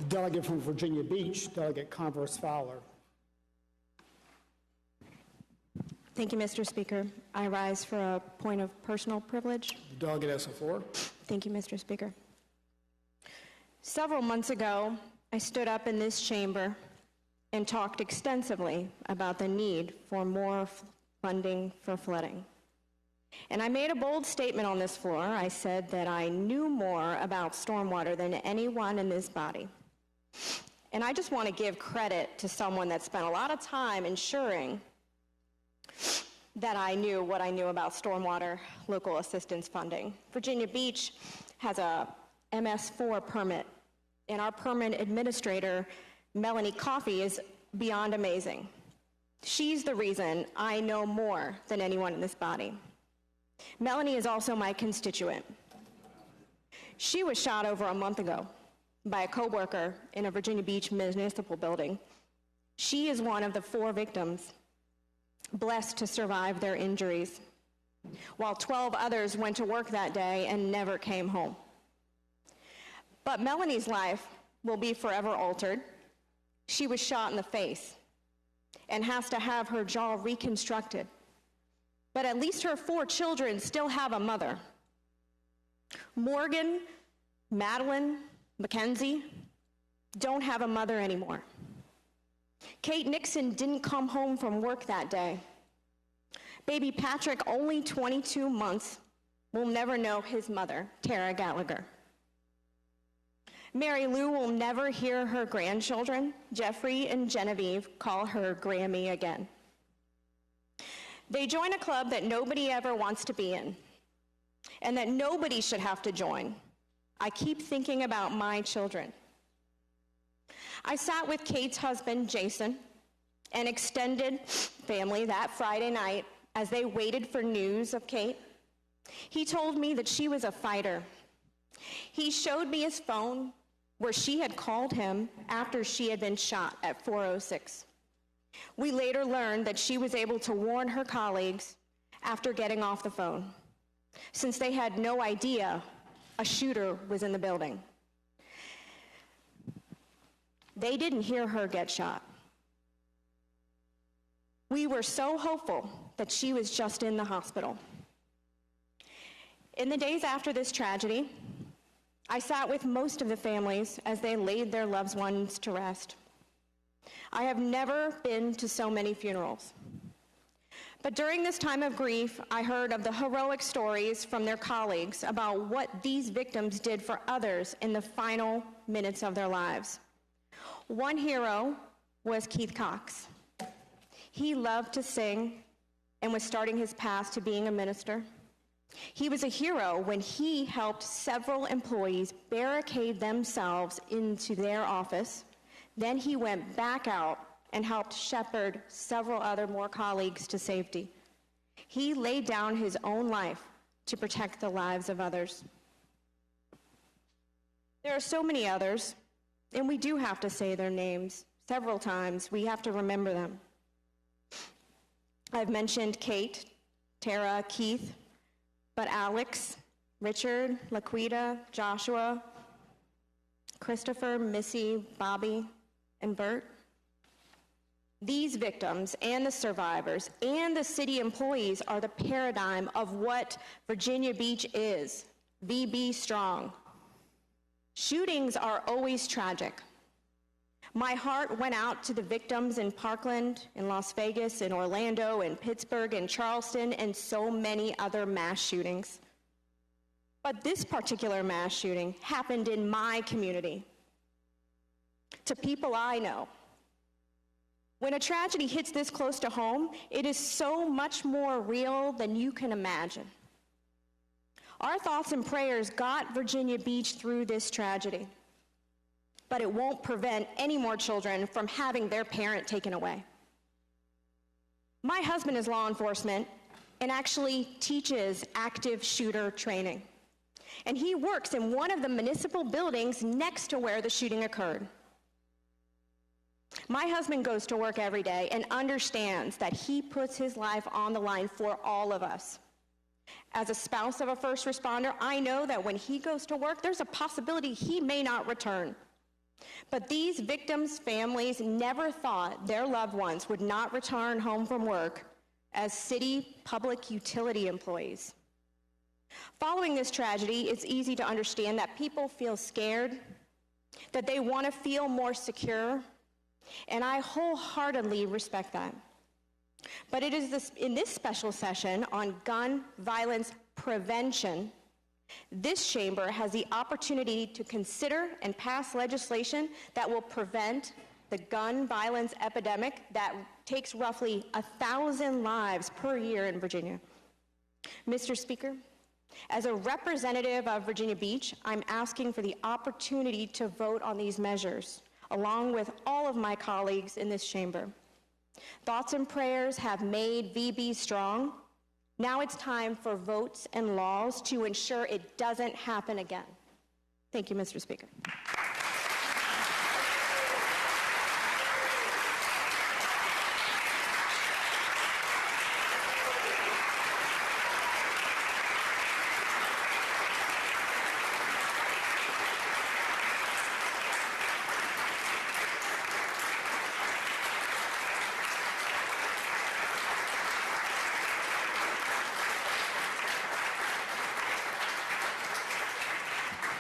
The delegate from Virginia Beach, Delegate Fowler. Thank you, Mr. Speaker. I rise for a point of personal privilege. The delegate has the floor. Thank you, Mr. Speaker. Several months ago, I stood up in this chamber and talked extensively about the need for more funding for flooding. And I made a bold statement on this floor. I said that I knew more about stormwater than anyone in this body. And I just want to give credit to someone that spent a lot of time ensuring that I knew what I knew about stormwater local assistance funding. Virginia Beach has a MS4 permit, and our permit administrator, Melanie Coffey, is beyond amazing. She's the reason I know more than anyone in this body. Melanie is also my constituent. She was shot over a month ago by a coworker in a Virginia Beach municipal building. She is one of the 4 victims blessed to survive their injuries, while 12 others went to work that day and never came home. But Melanie's life will be forever altered. She was shot in the face and has to have her jaw reconstructed. But at least her 4 children still have a mother. Morgan, Madeline, Mackenzie don't have a mother anymore. Kate Nixon didn't come home from work that day. Baby Patrick, only 22 months, will never know his mother, Tara Gallagher. Mary Lou will never hear her grandchildren, Jeffrey and Genevieve, call her Grammy again. They join a club that nobody ever wants to be in, and that nobody should have to join. I keep thinking about my children. I sat with Kate's husband, Jason, and extended family that Friday night as they waited for news of Kate. He told me that she was a fighter. He showed me his phone where she had called him after she had been shot at 4:06. We later learned that she was able to warn her colleagues after getting off the phone, since they had no idea a shooter was in the building. They didn't hear her get shot. We were so hopeful that she was just in the hospital. In the days after this tragedy, I sat with most of the families as they laid their loved ones to rest. I have never been to so many funerals. But during this time of grief, I heard of the heroic stories from their colleagues about what these victims did for others in the final minutes of their lives. One hero was Keith Cox. He loved to sing and was starting his path to being a minister. He was a hero when he helped several employees barricade themselves into their office. Then he went back out and helped shepherd several other more colleagues to safety. He laid down his own life to protect the lives of others. There are so many others, and we do have to say their names several times. We have to remember them. I've mentioned Kate, Tara, Keith, but Alex, Richard, Laquita, Joshua, Christopher, Missy, Bobby, and Bert. These victims and the survivors and the city employees are the paradigm of what Virginia Beach is. VB strong. Shootings are always tragic. My heart went out to the victims in Parkland, in Las Vegas, in Orlando, in Pittsburgh, in Charleston, and so many other mass shootings. But this particular mass shooting happened in my community, to people I know. When a tragedy hits this close to home, it is so much more real than you can imagine. Our thoughts and prayers got Virginia Beach through this tragedy, but it won't prevent any more children from having their parent taken away. My husband is law enforcement and actually teaches active shooter training. And he works in one of the municipal buildings next to where the shooting occurred. My husband goes to work every day and understands that he puts his life on the line for all of us. As a spouse of a first responder, I know that when he goes to work, there's a possibility he may not return. But these victims' families never thought their loved ones would not return home from work as city public utility employees. Following this tragedy, it's easy to understand that people feel scared, that they want to feel more secure, and I wholeheartedly respect that. But it is in this special session on gun violence prevention, this chamber has the opportunity to consider and pass legislation that will prevent the gun violence epidemic that takes roughly 1,000 lives per year in Virginia. Mr. Speaker, as a representative of Virginia Beach, I'm asking for the opportunity to vote on these measures, along with all of my colleagues in this chamber. Thoughts and prayers have made VB strong. Now it's time for votes and laws to ensure it doesn't happen again. Thank you, Mr. Speaker.